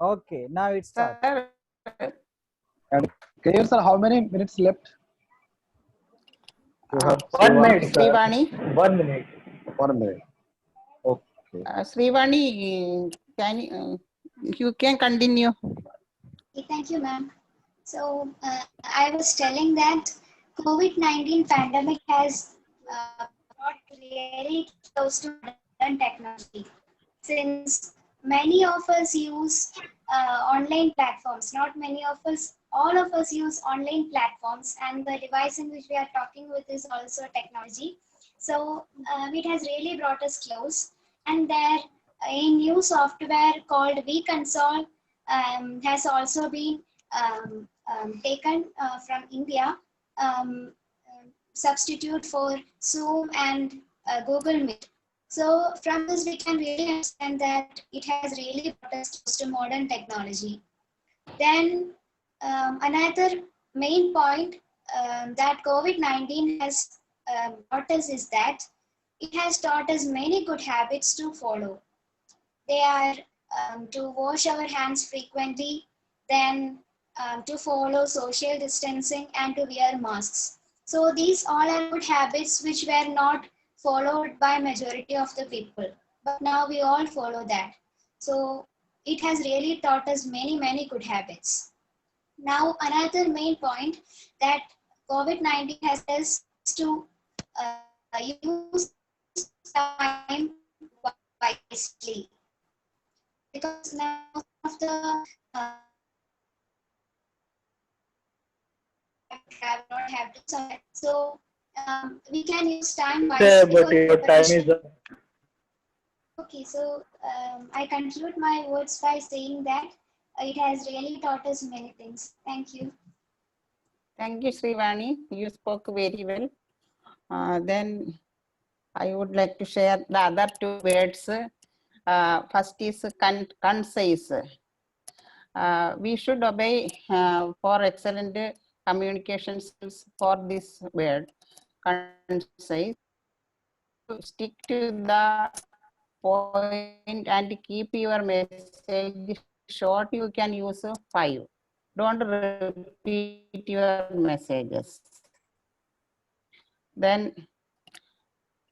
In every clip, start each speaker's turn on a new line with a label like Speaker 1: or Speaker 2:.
Speaker 1: Okay, now it starts.
Speaker 2: Sir,
Speaker 3: And clear, sir, how many minutes left? You have
Speaker 4: One
Speaker 3: Srivani.
Speaker 4: minute, sir.
Speaker 2: Srivani,
Speaker 4: 1 minute.
Speaker 3: 1 minute. Okay.
Speaker 2: Srivani, you can continue.
Speaker 5: Okay, thank you, ma'am. So I was telling that COVID-19 pandemic has brought really close to modern technology, since many of us use online platforms. Not many of us, all of us use online platforms, and the device in which we are talking with is also technology. So it has really brought us close. And there, a new software called vConsole has also been taken from India, substitute for Zoom and Google Meet. So from this we can really understand that it has really brought us close to modern technology. Then another main point that COVID-19 has taught us is that it has taught us many good habits to follow. They are to wash our hands frequently, then to follow social distancing and to wear masks. So these all are good habits which were not followed by majority of the people, but now we all follow that. So it has really taught us many good habits. Now another main point that COVID-19 has us to use time wisely, because now of the travel not have to somewhere. So we can use time
Speaker 4: Sir,
Speaker 5: wisely
Speaker 4: but
Speaker 5: for
Speaker 4: your time is
Speaker 5: preparation.
Speaker 4: up.
Speaker 5: Okay, so I conclude my words by saying that it has really taught us many things. Thank you.
Speaker 2: Thank you, Srivani. You spoke very well. Then I would like to share the other two words. First is concise. We should obey for excellent communication skills for this word, concise. Stick to the point and keep your message short. You can use 5. Don't repeat your messages. Then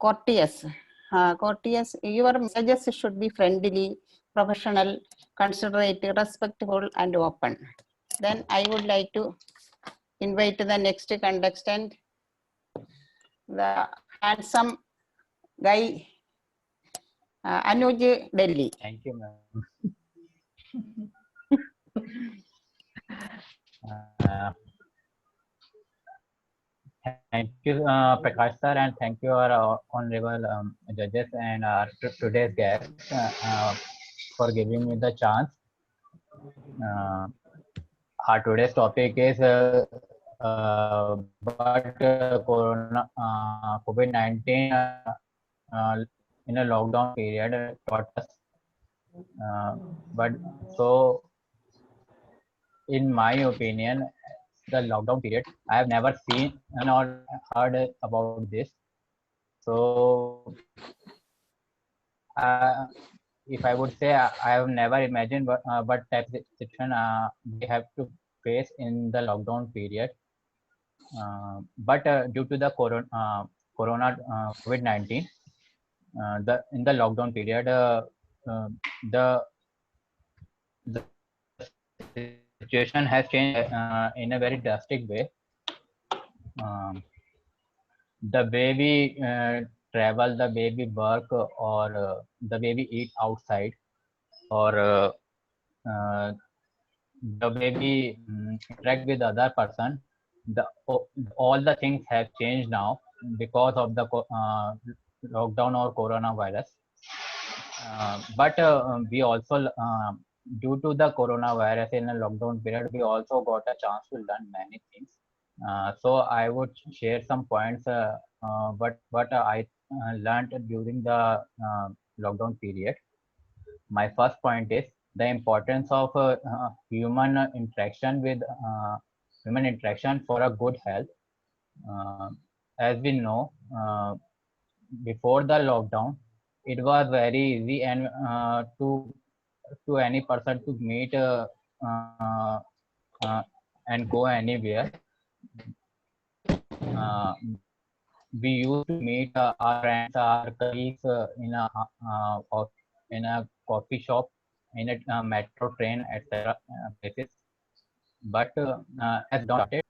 Speaker 2: courteous. Courteous, your messages should be friendly, professional, considerate, respectful, and open. Then I would like to invite the next contestant, the handsome guy, Anuj Delhi.
Speaker 6: Thank you, ma'am. Uh, Thank you, Prakash sir, and thank you, our honorable judges and our today's guests for giving me the chance. Our today's topic is Corona, COVID-19 in a lockdown period taught us. But so, in my opinion, the lockdown period, I have never seen and or heard about this. So, if I would say, I have never imagined what type of situation we have to face in the lockdown period. But due to the corona COVID-19, the in the lockdown period, the the situation has changed in a very drastic way. Um, the way we travel, the way we work, or the way we eat outside, or uh, the way we interact with other person, all the things have changed now because of the lockdown or coronavirus. But we also, due to the coronavirus in a lockdown period, we also got a chance to learn many things. So I would share some points what I learned during the lockdown period. My first point is the importance of human interaction for a good health. Uh, as we know, before the lockdown, it was very easy and to to any person to meet and go anywhere. We used to meet our friends, our colleagues in a coffee shop, in a metro train, etc. Places. But as Don started,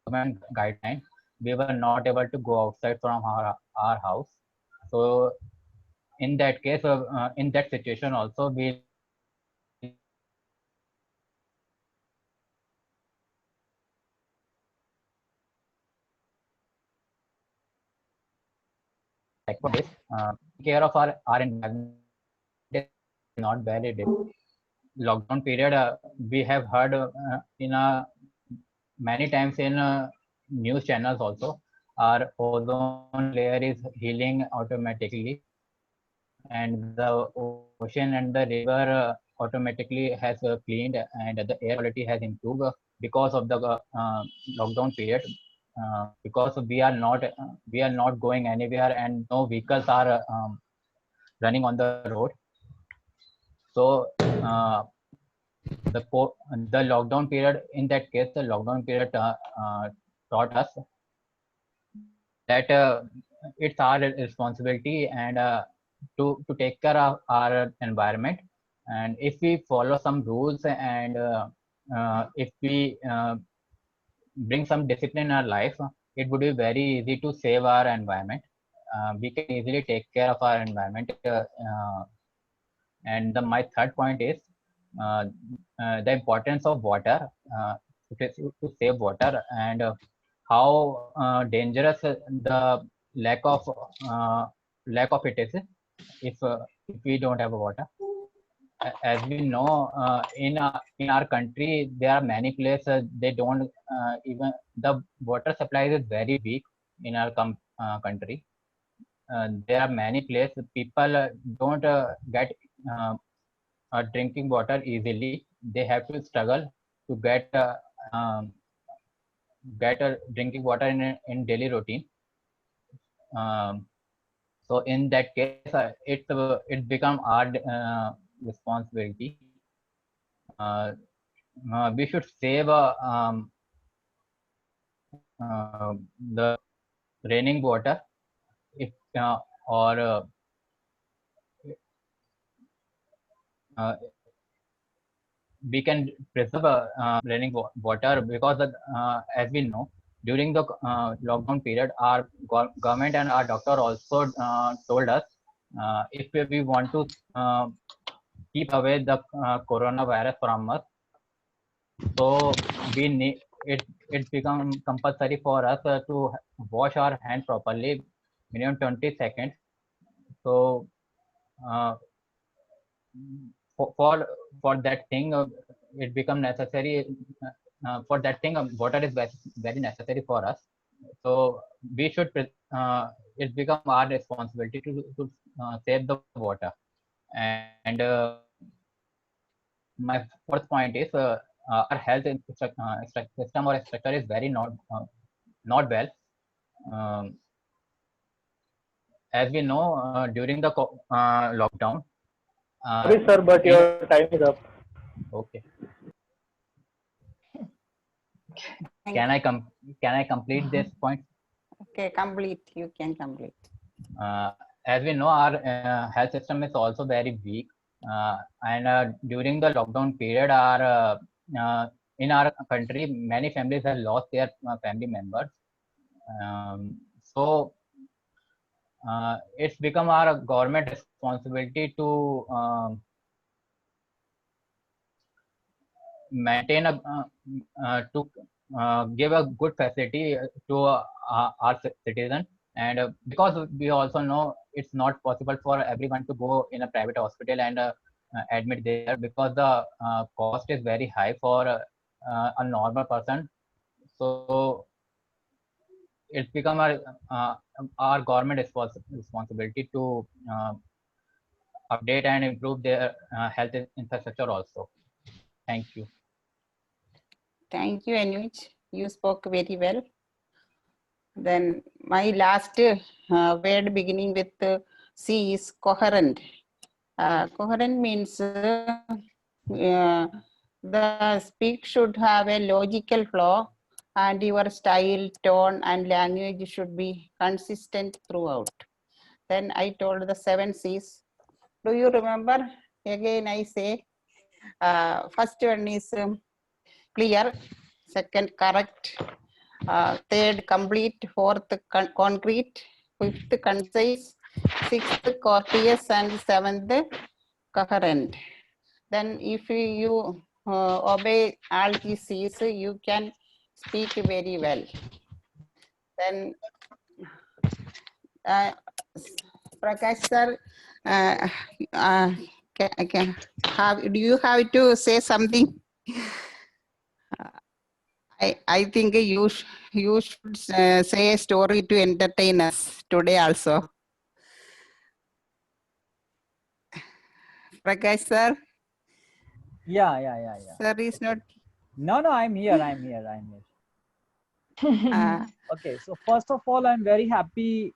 Speaker 6: government guideline, we were not able to go outside from our house. So in that case, in that situation also, we like for this, care of our environment is not valid. Lockdown period, we have heard in many times in news channels also, our ozone layer is healing automatically, and the ocean and the river automatically has cleaned, and the air quality has improved because of the lockdown period. Because we are not going anywhere, and no vehicles are running on the road. So the lockdown period, in that case, the lockdown period taught us that it's our responsibility and to take care of our environment. And if we follow some rules, and if we bring some discipline in our life, it would be very easy to save our environment. We can easily take care of our environment. And my third point is the importance of water, to save water, and how dangerous the lack of it is if we don't have water. As we know, in our country, there are many places they don't even the water supply is very weak in our country. There are many places people don't get drinking water easily. They have to struggle to get drinking water in daily routine. So in that case, it become our responsibility. We should save the raining water, if or we can preserve raining water, because as we know, during the lockdown period, our government and our doctor also told us, if we want to keep away the coronavirus from us, so we need it become compulsory for us to wash our hands properly, minimum 20 seconds. So uh, for that thing, it become necessary. For that thing, water is very necessary for us. So we should it become our responsibility to save the water. And my fourth point is, our health system or structure is very not well. Um, as we know, during the lockdown,
Speaker 1: Sorry, sir, but
Speaker 6: in
Speaker 1: your time is up.
Speaker 6: okay,
Speaker 2: Thank
Speaker 6: can I complete this point?
Speaker 2: Okay, complete. You can complete.
Speaker 6: As we know, our health system is also very weak, and during the lockdown period, in our country, many families have lost their family members. So it's become our government responsibility to maintain to give a good facility to our citizens. And because we also know it's not possible for everyone to go in a private hospital and admit there, because the cost is very high for a normal person. So it's become our government responsibility to update and improve their health infrastructure also. Thank you.
Speaker 2: Thank you, Anuj. You spoke very well. Then my last word beginning with C is coherent. Coherent means the speech should have a logical flow, and your style, tone, and language should be consistent throughout. Then I told the 7 C's. Do you remember? Again, I say first one is clear, second correct, third complete, fourth concrete, fifth concise, sixth courteous, and seventh coherent. Then if you obey all these C's, you can speak very well. Then Prakash sir, do you have to say something? I think you should say a story to entertain us today also. Prakash sir,
Speaker 4: Yeah.
Speaker 2: sir is not.
Speaker 4: No, I'm here. Okay, so first of all, I'm very happy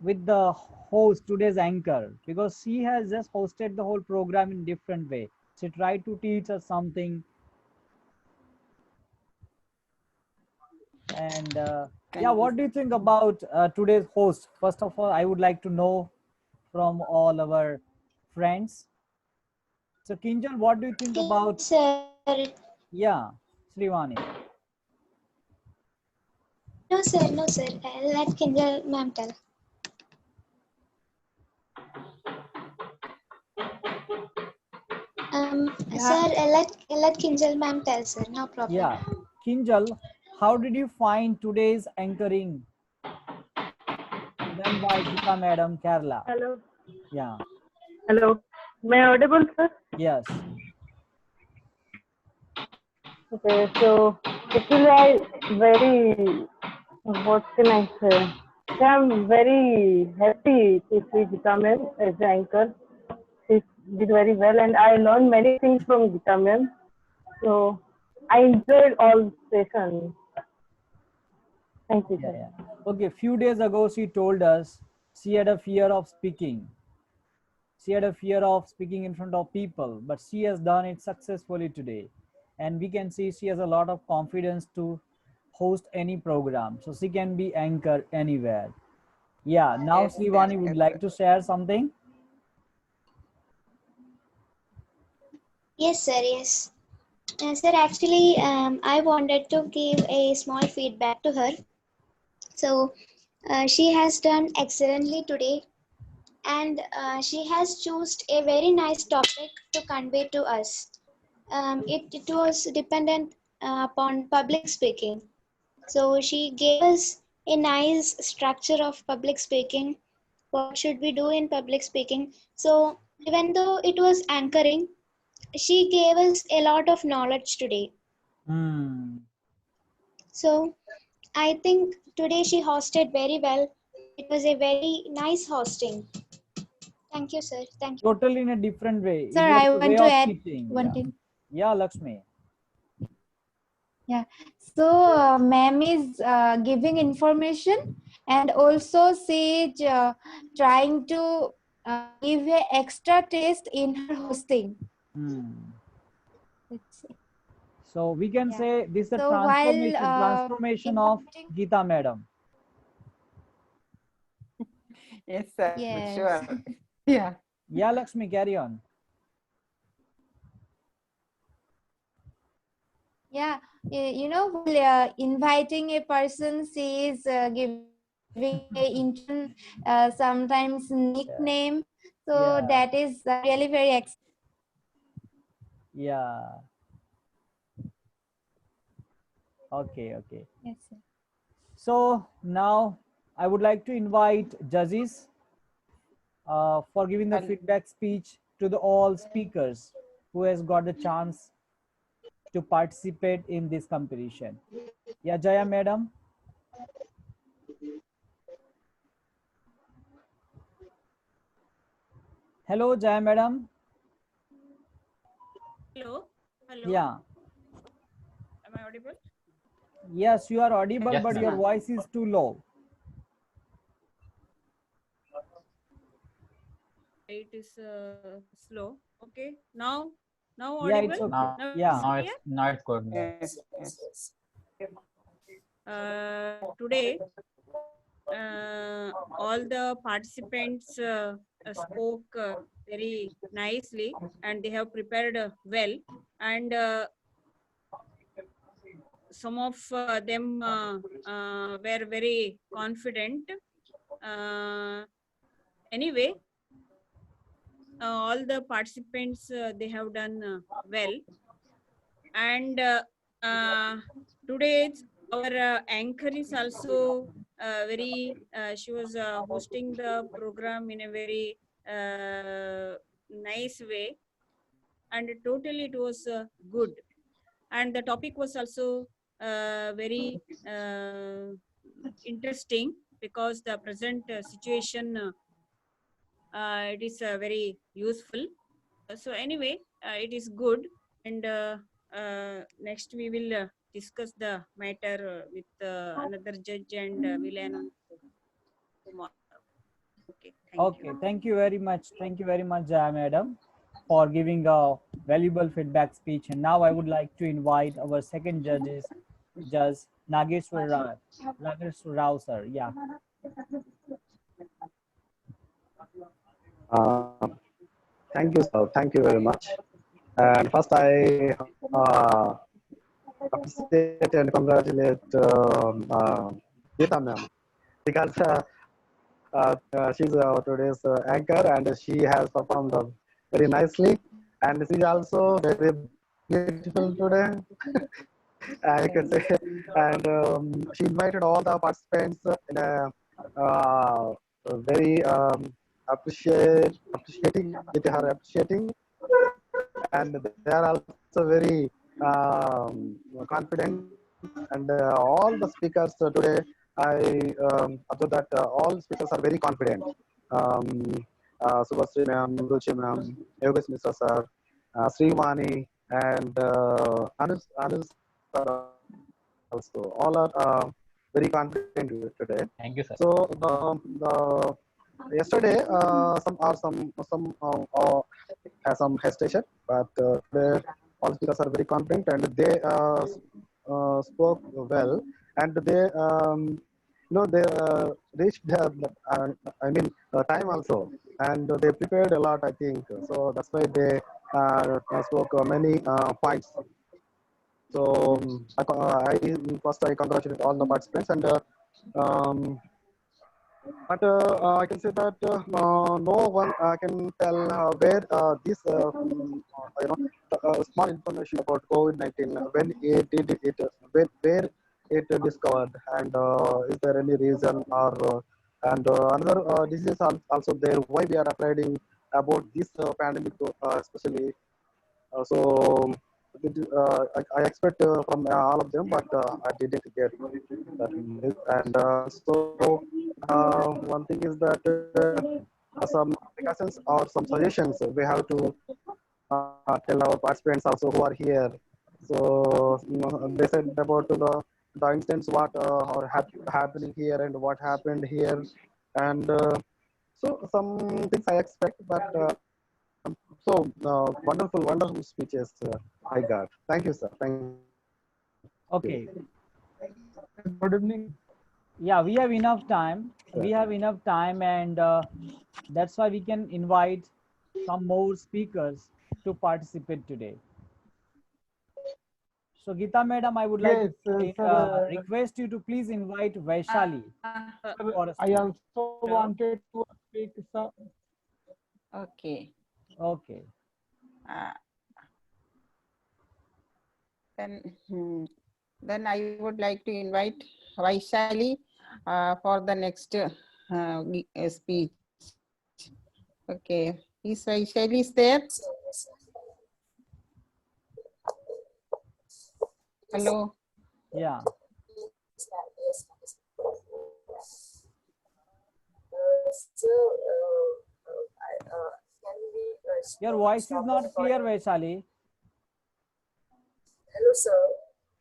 Speaker 4: with the host, today's anchor, because she has just hosted the whole program in different way. She tried to teach us something. And yeah, what do you think about today's host? First of all, I would like to know from all our friends. So Kinjal, what do you think about,
Speaker 5: Sir,
Speaker 4: yeah, Srivani?
Speaker 5: no, sir. Let Kinjal ma'am tell. Sir, let Kinjal ma'am tell, sir. No problem.
Speaker 4: Yeah, Kinjal, how did you find today's anchoring done by Gita Madam, Kerala?
Speaker 1: Hello.
Speaker 4: Yeah.
Speaker 1: Hello. May I audible, sir?
Speaker 4: Yes.
Speaker 1: Okay. So actually, I very what can I say? I'm very happy to see Gita ma'am as the anchor. She did very well, and I learned many things from Gita ma'am. So I enjoyed all sessions. Thank you, sir.
Speaker 4: Yeah. Okay, few days ago, she told us she had a fear of speaking. She had a fear of speaking in front of people, but she has done it successfully today. And we can see she has a lot of confidence to host any program. So she can be anchor anywhere. Yeah, now
Speaker 2: Yes,
Speaker 4: Srivani would like to share something.
Speaker 5: Yes, sir. Yes. Sir, actually, I wanted to give a small feedback to her. So, she has done excellently today, and she has chosen a very nice topic to convey to us. It was dependent upon public speaking. So, she gave us a nice structure of public speaking. What should we do in public speaking? So, even though it was anchoring, she gave us a lot of knowledge today. So I think today she hosted very well. It was a very nice hosting. Thank you, sir. Thank you.
Speaker 4: Totally in a different way.
Speaker 7: Sir,
Speaker 4: It was
Speaker 7: I
Speaker 4: a
Speaker 7: want
Speaker 4: way
Speaker 7: to
Speaker 4: of
Speaker 7: add
Speaker 4: teaching.
Speaker 7: one thing.
Speaker 4: Yeah, Lakshmi.
Speaker 7: Yeah. So, ma'am is giving information, and also she is trying to give a extra taste in her hosting. Let's see.
Speaker 4: So we can
Speaker 7: Yeah.
Speaker 4: say this is a
Speaker 7: So
Speaker 4: transformation of
Speaker 7: interpreting-
Speaker 4: Gita Madam.
Speaker 2: Yes, sir.
Speaker 7: Yes.
Speaker 2: Sure. Yeah.
Speaker 4: Yeah, Lakshmi, carry on.
Speaker 7: Yeah, you know, while inviting a person, she is giving a intern, sometimes nickname. So
Speaker 4: Yeah.
Speaker 7: that is really very
Speaker 4: Yeah. Okay.
Speaker 7: Yes, sir.
Speaker 4: So now I would like to invite judges for giving the feedback speech to the all speakers who has got the chance to participate in this competition. Yeah, Jaya Madam. Hello, Jaya Madam.
Speaker 8: Hello.
Speaker 4: Yeah.
Speaker 8: Am I audible?
Speaker 4: Yes, you are audible,
Speaker 6: Yes,
Speaker 4: but your
Speaker 6: ma'am.
Speaker 4: voice is too low.
Speaker 8: It is slow. Okay. Now
Speaker 4: Yeah,
Speaker 8: audible?
Speaker 4: it's okay.
Speaker 6: Now,
Speaker 8: Now
Speaker 4: Yeah.
Speaker 8: it's
Speaker 6: now
Speaker 8: clear?
Speaker 6: it's good, ma'am.
Speaker 2: Yes, yes.
Speaker 8: Today, all the participants spoke very nicely and they have prepared well. And some of them were very confident. Anyway, all the participants they have done well. And today our anchor is also very she was hosting the program in a very nice way, and totally it was good. And the topic was also very interesting, because the present situation it is very useful. So anyway, it is good. And next we will discuss the matter with another judge, and we'll announce tomorrow. Okay, thank
Speaker 4: Okay,
Speaker 8: you.
Speaker 4: thank you very much. Thank you very much, Jaya Madam, for giving a valuable feedback speech. And now I would like to invite our second Judge Nageshwar Rao. Nageshwar Rao, sir. Yeah.
Speaker 3: Thank you, sir. Thank you very much. And first, I appreciate and congratulate Geeta ma'am, because she's today's anchor, and she has performed very nicely. And she's also very beautiful today. I can say. And she invited all the participants in a very appreciating with her appreciating, and they are also very confident. And all the speakers today, I observe that all speakers are very confident. Subhasri ma'am, Ruchi ma'am, Yogesh Mishra sir, Srivani, and Anuj sir also. All are very confident today.
Speaker 6: Thank you, sir.
Speaker 3: So yesterday some has some hesitation, but today all speakers are very confident, and they spoke well, and they they reached their time also, and they prepared a lot, I think. So that's why they spoke many points. So first I congratulate all the participants, and um, but I can say that no one can tell where this small information about COVID-19, when it did it, where it discovered, and is there any reason, or and another disease also there, why we are afraid about this pandemic, especially. So I expect from all of them, but I didn't get that news. And so one thing is that some precautions or some suggestions we have to tell our participants also who are here. So they said about the instance what are happening here and what happened here, and so some things I expect, but so wonderful speeches I got. Thank you, sir. Thank you.
Speaker 4: Okay.
Speaker 3: Good evening.
Speaker 4: Yeah, we have enough time.
Speaker 3: Sure.
Speaker 4: We have enough time, and that's why we can invite some more speakers to participate today. So, Geeta Madam, I would like to request you to please invite Vaishali. For a
Speaker 9: I
Speaker 4: speech.
Speaker 9: also wanted to speak, sir.
Speaker 2: Okay.
Speaker 4: Okay.
Speaker 2: Uh, then I would like to invite Vaishali for the next speech. Okay. Is Vaishali there? Hello.
Speaker 4: Yeah. Your voice is not clear, Vaishali.
Speaker 10: Hello, sir.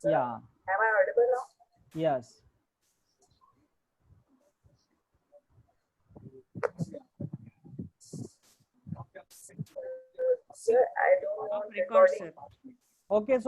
Speaker 4: Yeah.
Speaker 10: Am I audible now?
Speaker 4: Yes.
Speaker 8: Off record, sir.
Speaker 4: Okay. So